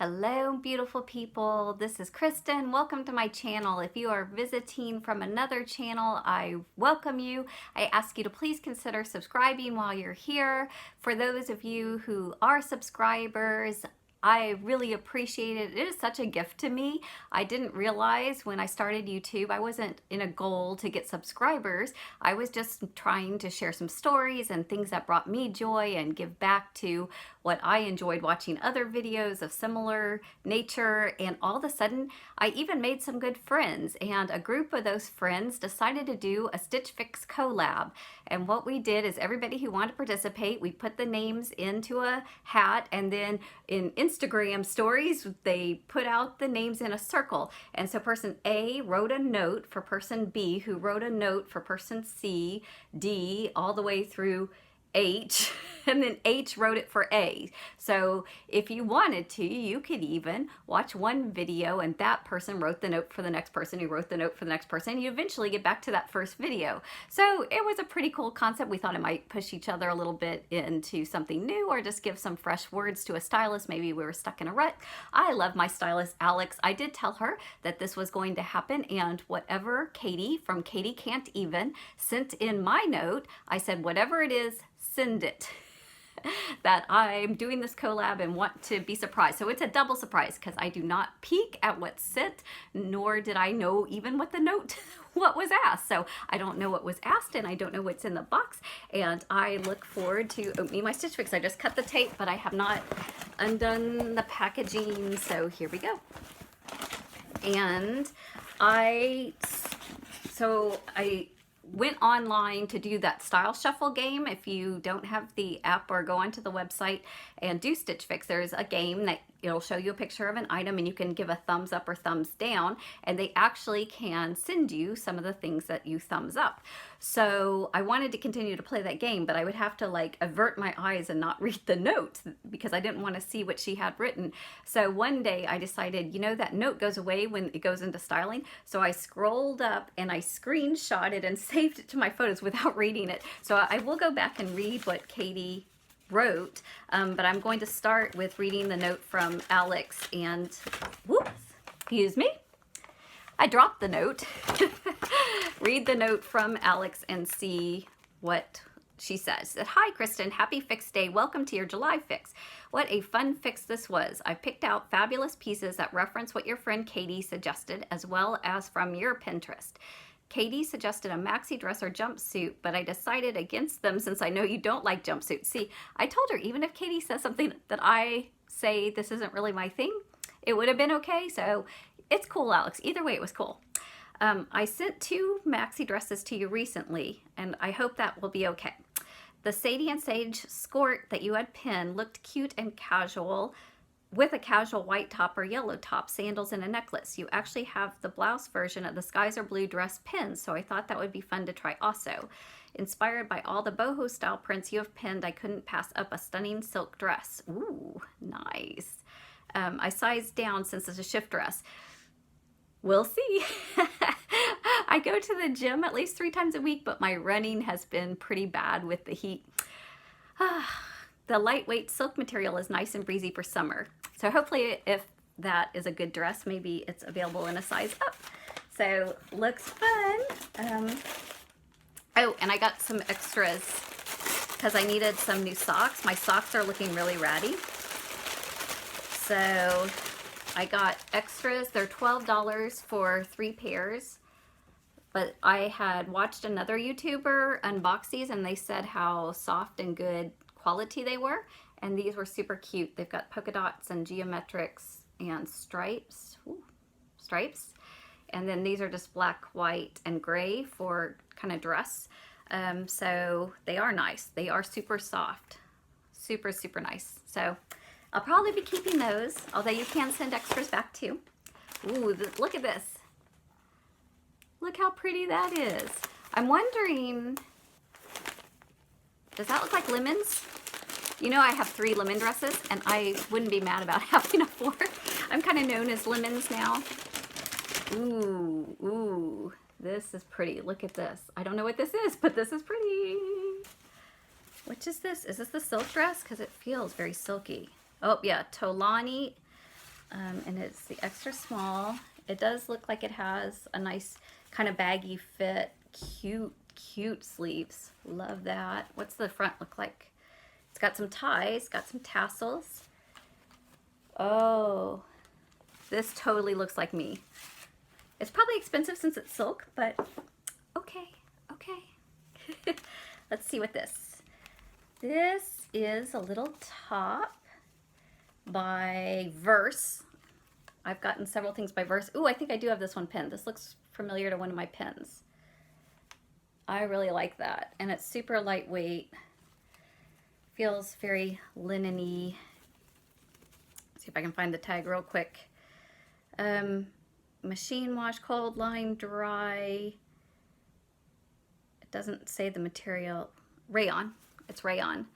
Hello, beautiful people. This is Kristin. Welcome to my channel. If you are visiting from another channel, I welcome you. I ask you to please consider subscribing while you're here. For those of you who are subscribers, I really appreciate it. It is such a gift to me. I didn't realize when I started YouTube, I wasn't in a goal to get subscribers. I was just trying to share some stories and things that brought me joy and give back to what I enjoyed watching other videos of similar nature. And all of a sudden, I even made some good friends. And a group of those friends decided to do a Stitch Fix collab. And what we did is everybody who wanted to participate, we put the names into a hat, and then in Instagram stories, they put out the names in a circle. And so person A wrote a note for person B, who wrote a note for person C, D, all the way through H, and then H wrote it for A. So if you wanted to, you could even watch one video and that person wrote the note for the next person who wrote the note for the next person. You eventually get back to that first video. So it was a pretty cool concept. We thought it might push each other a little bit into something new or just give some fresh words to a stylist. Maybe we were stuck in a rut. I love my stylist, Alex. I did tell her that this was going to happen, and whatever Katie from Katie Can't Even sent in my note, I said, whatever it is, send it. That I'm doing this collab and want to be surprised. So it's a double surprise because I do not peek at what's sent, nor did I know even what the note, what was asked. So I don't know what was asked and I don't know what's in the box. And I look forward to opening my Stitch Fix. I just cut the tape, but I have not undone the packaging. So here we go. And I went online to do that style shuffle game. If you don't have the app or go onto the website and do Stitch Fix, there's a game that it'll show you a picture of an item and you can give a thumbs up or thumbs down, and they actually can send you some of the things that you thumbs up. So I wanted to continue to play that game, but I would have to like avert my eyes and not read the notes because I didn't want to see what she had written. So one day I decided, you know, that note goes away when it goes into styling. So I scrolled up and I screenshotted and saved it to my photos without reading it. So I will go back and read what Katie wrote, but I'm going to start with reading the note from Alex. And whoops, excuse me, I dropped the note. Read the note from Alex and see what she says. Hi Kristin, happy fix day. Welcome to your July fix. What a fun fix this was. I picked out fabulous pieces that reference what your friend Katie suggested, as well as from your Pinterest. Katie suggested a maxi dress or jumpsuit, but I decided against them since I know you don't like jumpsuits. See, I told her even if Katie says something that I say this isn't really my thing, it would have been okay. So it's cool, Alex. Either way, it was cool. I sent 2 maxi dresses to you recently, and I hope that will be okay. The Sadie and Sage Skort that you had pinned looked cute and casual, with a casual white top or yellow top, sandals, and a necklace. You actually have the blouse version of the Skies Are Blue dress pinned, so I thought that would be fun to try also. Inspired by all the boho style prints you have pinned, I couldn't pass up a stunning silk dress. Ooh, nice. I sized down since it's a shift dress. We'll see. I go to the gym at least 3 times a week, but my running has been pretty bad with the heat. The lightweight silk material is nice and breezy for summer. So hopefully if that is a good dress, maybe it's available in a size up. So looks fun. Oh, and I got some extras because I needed some new socks. My socks are looking really ratty. So I got extras. They're $12 for 3 pairs. But I had watched another YouTuber unbox these and they said how soft and good quality they were, and these were super cute. They've got polka dots and geometrics and stripes. Ooh, stripes. And then these are just black, white, and gray for kind of dress. So they are nice. They are super soft. Super, super nice. So I'll probably be keeping those, although you can send extras back too. Ooh, look at this. Look how pretty that is. I'm wondering, does that look like lemons? You know I have 3 lemon dresses and I wouldn't be mad about having a 4th. I'm kind of known as lemons now. Ooh, ooh, this is pretty. Look at this. I don't know what this is, but this is pretty. Which is this? Is this the silk dress? Because it feels very silky. Oh yeah, Tolani and it's the extra small. It does look like it has a nice kind of baggy fit. Cute sleeves. Love that. What's the front look like? It's got some ties, got some tassels. Oh, this totally looks like me. It's probably expensive since it's silk, but okay. Let's see what this is. A little top by Verse. I've gotten several things by Verse. Ooh, I think I do have this one pinned. This looks familiar to one of my pins. I really like that. And it's super lightweight. Feels very linen-y. See if I can find the tag real quick. Machine wash, cold, line, dry. It doesn't say the material. Rayon. It's rayon.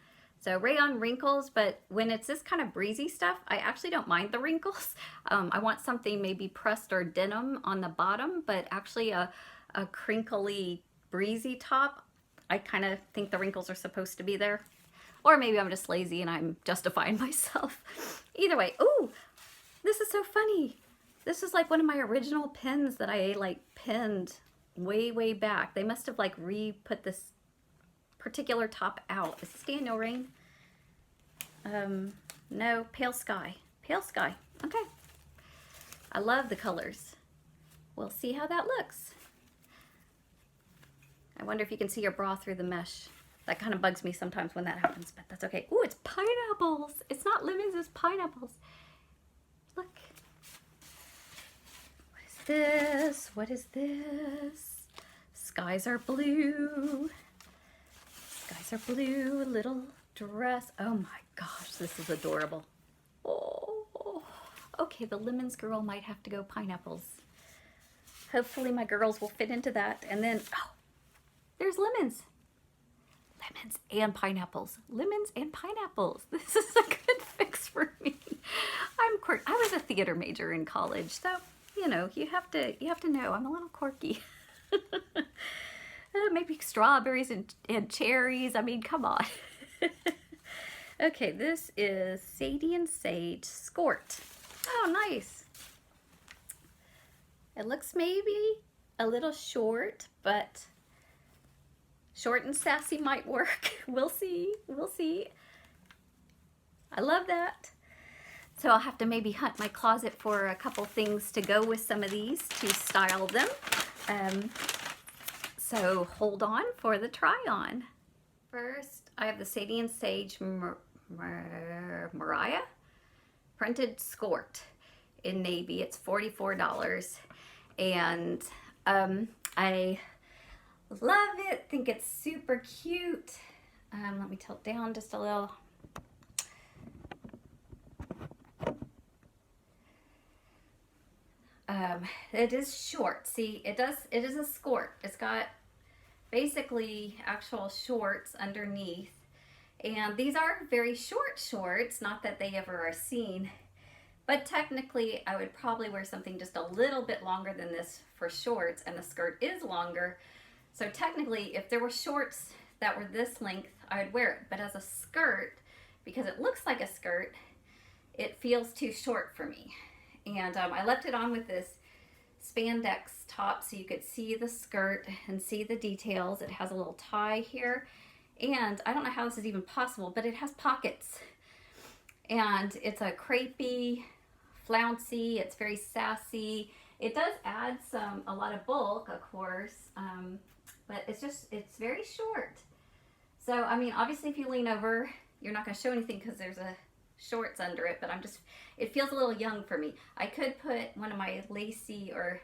So rayon wrinkles, but when it's this kind of breezy stuff, I actually don't mind the wrinkles. I want something maybe pressed or denim on the bottom, but actually a crinkly, breezy top. I kind of think the wrinkles are supposed to be there. Or maybe I'm just lazy and I'm justifying myself. Either way, ooh, this is so funny. This is like one of my original pins that I like pinned way back. They must have like re-put this particular top out. Is this Daniel Rain? No, Pale Sky. Pale Sky. Okay. I love the colors. We'll see how that looks. I wonder if you can see your bra through the mesh. That kind of bugs me sometimes when that happens, but that's okay. Ooh, it's pineapples. It's not lemons, it's pineapples. Look. What is this? What is this? Skies are blue. Skies are blue. A little dress. Oh my gosh, this is adorable. Oh, okay, the lemons girl might have to go pineapples. Hopefully my girls will fit into that. And then, oh, there's lemons. Lemons and pineapples. Lemons and pineapples. This is a good fix for me. I'm quirky. I was a theater major in college, so you know, you have to know I'm a little quirky. Maybe strawberries and cherries. I mean, come on. Okay, this is Sadie and Sage Skort. Oh, nice. It looks maybe a little short, but short and sassy might work. We'll see. We'll see. I love that. So I'll have to maybe hunt my closet for a couple things to go with some of these to style them. So hold on for the try on. First, I have the Sadie and Sage Maira printed Skort in navy. It's $44. And I love it. Think it's super cute. Let me tilt down just a little. It is short. See, it is a skort. It's got basically actual shorts underneath. And these are very short shorts, not that they ever are seen. But technically, I would probably wear something just a little bit longer than this for shorts, and the skirt is longer. So technically, if there were shorts that were this length, I would wear it. But as a skirt, because it looks like a skirt, it feels too short for me. And I left it on with this spandex top so you could see the skirt and see the details. It has a little tie here. And I don't know how this is even possible, but it has pockets. And it's a crepey, flouncy, it's very sassy. It does add a lot of bulk, of course, but it's very short. So, I mean, obviously if you lean over, you're not gonna show anything because there's a shorts under it, but it feels a little young for me. I could put one of my lacy or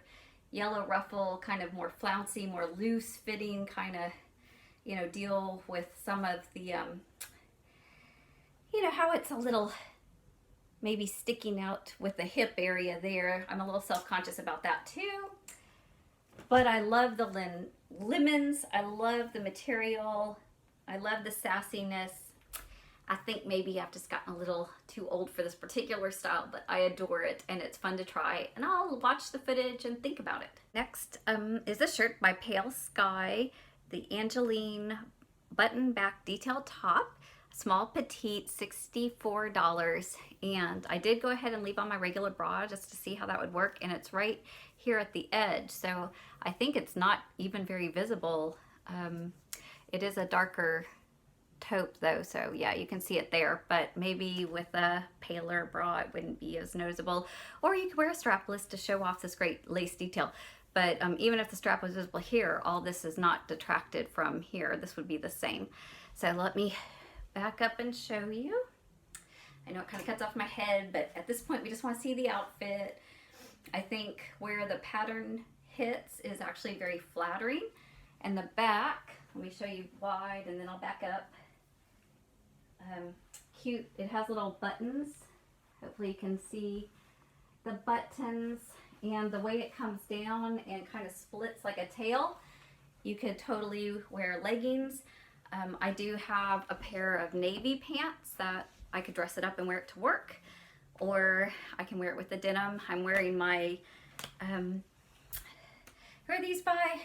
yellow ruffle, kind of more flouncy, more loose fitting kind of, you know, deal with some of the, you know, how it's a little maybe sticking out with the hip area there. I'm a little self-conscious about that too. But I love the lemons. I love the material. I love the sassiness. I think maybe I've just gotten a little too old for this particular style, but I adore it and it's fun to try. And I'll watch the footage and think about it. Next is this shirt by Pale Sky, the Angelyne button back detail top. Small petite, $64. And I did go ahead and leave on my regular bra just to see how that would work. And it's right here at the edge. So I think it's not even very visible. It is a darker taupe though, so yeah, you can see it there, but maybe with a paler bra it wouldn't be as noticeable. Or you could wear a strapless to show off this great lace detail. But even if the strap was visible here, all this is not detracted from here. This would be the same. So let me back up and show you. I know it kind of cuts off my head, but at this point we just want to see the outfit. I think where the pattern hits is actually very flattering. And the back, let me show you wide and then I'll back up. Cute, it has little buttons. Hopefully you can see the buttons, and the way it comes down and kind of splits like a tail. You could totally wear leggings. I do have a pair of navy pants that I could dress it up and wear it to work, or I can wear it with the denim. I'm wearing my, who are these by?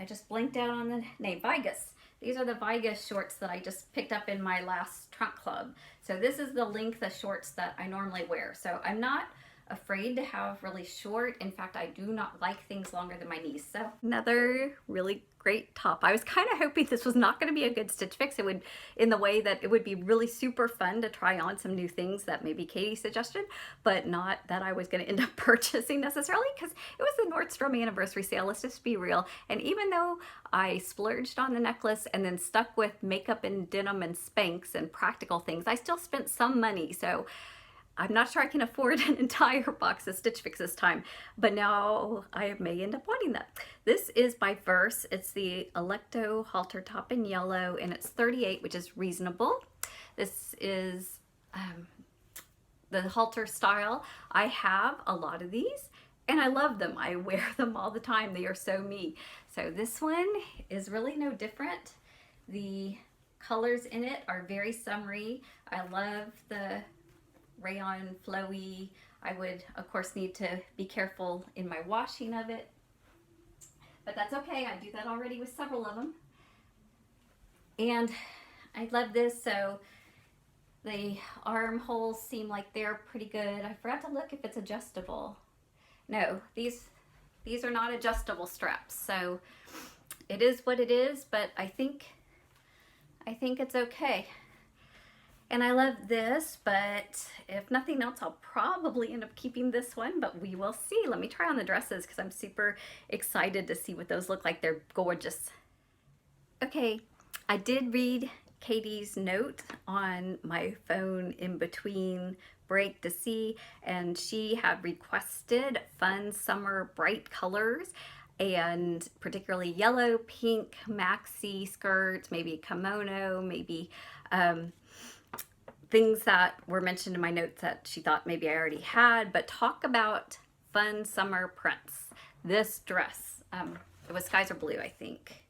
I just blanked out on the name, Vigus. These are the Vigus shorts that I just picked up in my last trunk club. So this is the length of shorts that I normally wear. So I'm not afraid to have really short. In fact, I do not like things longer than my knees. So another really great top. I was kind of hoping this was not going to be a good Stitch Fix. It would, in the way that it would be really super fun to try on some new things that maybe Katie suggested, but not that I was going to end up purchasing necessarily, because it was the Nordstrom anniversary sale. Let's just be real. And even though I splurged on the necklace and then stuck with makeup and denim and Spanx and practical things, I still spent some money. So I'm not sure I can afford an entire box of Stitch Fix this time, but now I may end up wanting that. This is by Verse. It's the Alecto halter top in yellow, and it's $38, which is reasonable. This is the halter style. I have a lot of these, and I love them. I wear them all the time. They are so me. So this one is really no different. The colors in it are very summery. I love the rayon flowy. I would of course need to be careful in my washing of it, but that's okay. I do that already with several of them. And I love this. So the armholes seem like they're pretty good. I forgot to look if it's adjustable. No, these are not adjustable straps, so it is what it is, but I think it's okay. And I love this, but if nothing else, I'll probably end up keeping this one, but we will see. Let me try on the dresses because I'm super excited to see what those look like. They're gorgeous. Okay, I did read Katie's note on my phone in between break to see, and she had requested fun summer bright colors, and particularly yellow, pink, maxi skirts, maybe kimono, maybe things that were mentioned in my notes that she thought maybe I already had, but talk about fun summer prints. This dress, it was Skies Are Blue, I think.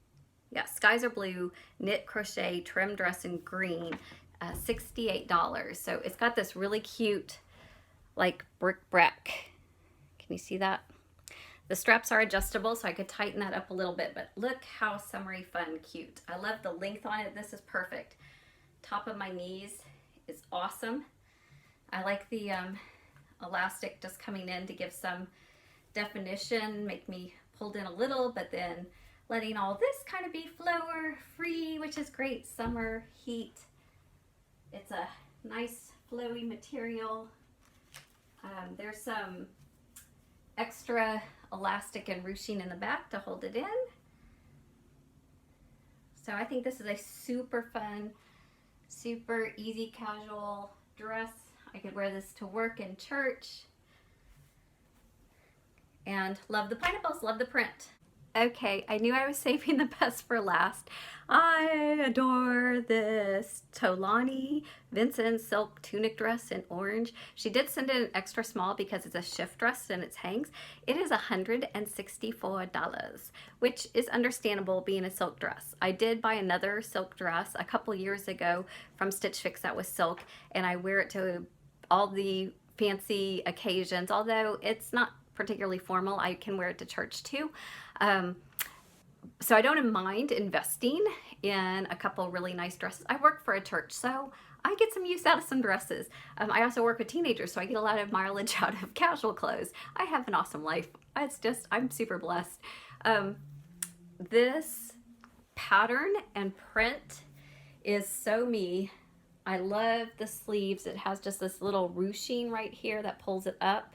Yeah, Skies Are Blue, knit crochet trim dress in green, $68. So it's got this really cute, like bric-a-brac. Can you see that? The straps are adjustable, so I could tighten that up a little bit, but look how summery fun, cute. I love the length on it. This is perfect. Top of my knees is awesome. I like the elastic just coming in to give some definition, make me pulled in a little, but then letting all this kind of be flower free, which is great. Summer heat. It's a nice flowy material. There's some extra elastic and ruching in the back to hold it in. So I think this is a super fun, super easy casual dress. I could wear this to work and church. And love the pineapples, love the print. Okay, I knew I was saving the best for last. I adore this Tolani Vinsen silk tunic dress in orange. She did send it an extra small because it's a shift dress and it hangs. It is $164, which is understandable being a silk dress. I did buy another silk dress a couple years ago from Stitch Fix that was silk, and I wear it to all the fancy occasions. Although it's not particularly formal, I can wear it to church too. So I don't mind investing in a couple really nice dresses. I work for a church, so I get some use out of some dresses. I also work with teenagers, so I get a lot of mileage out of casual clothes. I have an awesome life. It's just, I'm super blessed. This pattern and print is so me. I love the sleeves. It has just this little ruching right here that pulls it up.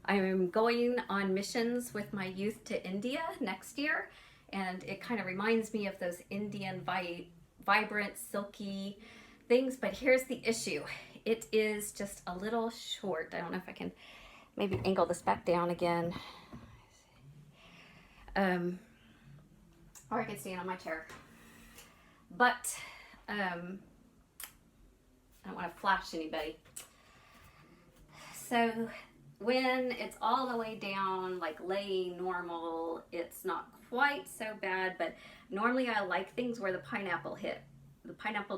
I'm going on missions with my youth to India next year, and it kind of reminds me of those Indian vibrant, silky things, but here's the issue. It is just a little short. I don't know if I can maybe angle this back down again. Or I can stand on my chair. But I don't want to flash anybody. So when it's all the way down, like laying normal, it's not quite so bad, but normally I like things where the pineapple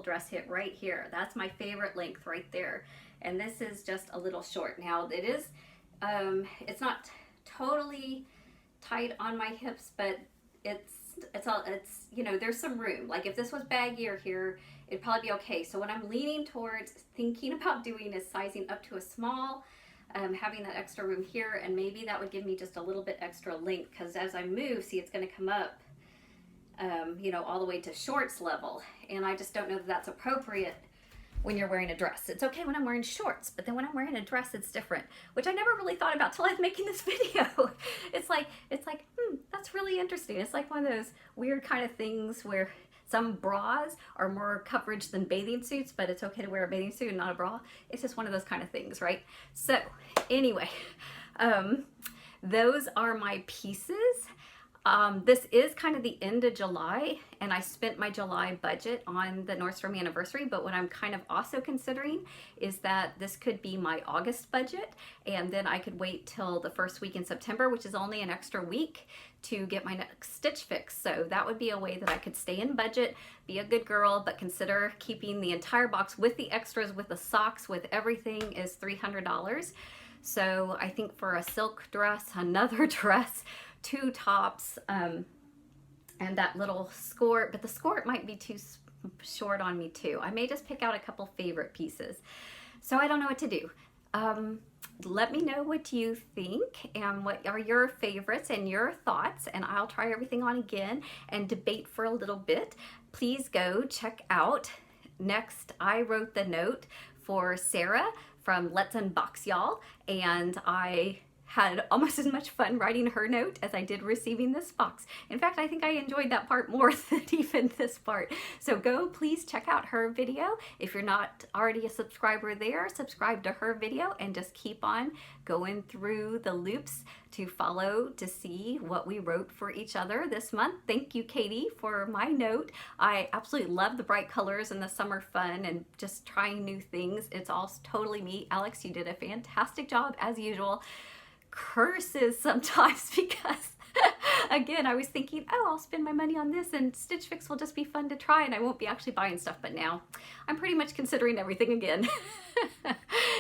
dress hit right here. That's my favorite length right there. And this is just a little short. Now it is, it's not totally tight on my hips, but it's, you know, there's some room. Like if this was baggier here, it'd probably be okay. So what I'm leaning towards thinking about doing is sizing up to a small, having that extra room here, and maybe that would give me just a little bit extra length, because as I move, see, it's going to come up, you know, all the way to shorts level, and I just don't know that that's appropriate when you're wearing a dress. It's okay when I'm wearing shorts, but then when I'm wearing a dress, it's different, which I never really thought about till I was making this video. It's like, that's really interesting. It's like one of those weird kind of things where some bras are more coverage than bathing suits, but it's okay to wear a bathing suit and not a bra. It's just one of those kind of things, right? So anyway, those are my pieces. This is kind of the end of July, and I spent my July budget on the Nordstrom anniversary, but what I'm kind of also considering is that this could be my August budget, and then I could wait till the first week in September, which is only an extra week, to get my next Stitch Fix. So that would be a way that I could stay in budget, be a good girl, but consider keeping the entire box with the extras, with the socks, with everything is $300. So I think for a silk dress, another dress, 2 tops, and that little Skort, but the Skort might be too short on me too. I may just pick out a couple favorite pieces. So I don't know what to do. Let me know what you think and what are your favorites and your thoughts, and I'll try everything on again and debate for a little bit. Please go check out next. I wrote the note for Sarah from Let's Unbox Y'all, and I had almost as much fun writing her note as I did receiving this box. In fact, I think I enjoyed that part more than even this part. So go please check out her video. If you're not already a subscriber there, subscribe to her video and just keep on going through the loops to follow to see what we wrote for each other this month. Thank you, Katie, for my note. I absolutely love the bright colors and the summer fun and just trying new things. It's all totally me. Alex, you did a fantastic job as usual. Curses sometimes because again, I was thinking, oh, I'll spend my money on this and Stitch Fix will just be fun to try and I won't be actually buying stuff, but now I'm pretty much considering everything again.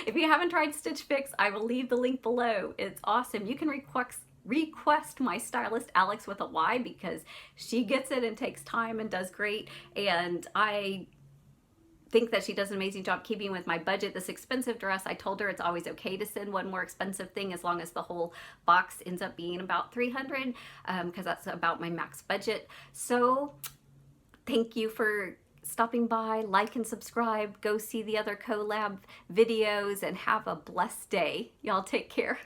If you haven't tried Stitch Fix, I will leave the link below. It's awesome. You can request my stylist Alex with a Y because she gets it and takes time and does great, and I think that she does an amazing job keeping with my budget. This expensive dress, I told her it's always okay to send one more expensive thing as long as the whole box ends up being about $300, because that's about my max budget. So thank you for stopping by. Like and subscribe. Go see the other collab videos and have a blessed day. Y'all take care.